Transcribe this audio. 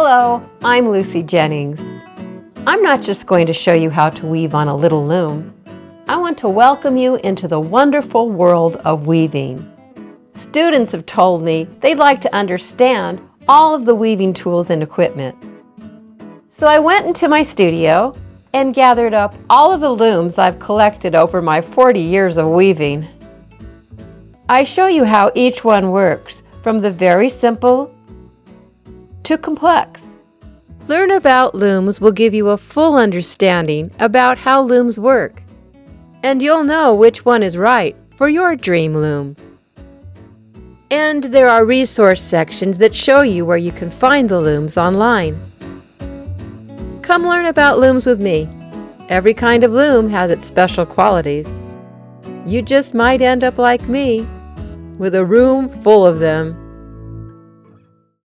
Hello, I'm Lucy Jennings. I'm not just going to show you how to weave on a little loom. I want to welcome you into the wonderful world of weaving. Students have told me they'd like to understand all of the weaving tools and equipment. So I went into my studio and gathered up all of the looms I've collected over my 40 years of weaving. I show you how each one works, from the very simple to complex. Learn about looms will give you a full understanding about how looms work, and you'll know which one is right for your dream loom. And there are resource sections that show you where you can find the looms online. Come learn about looms with me. Every kind of loom has its special qualities. You just might end up like me, with a room full of them.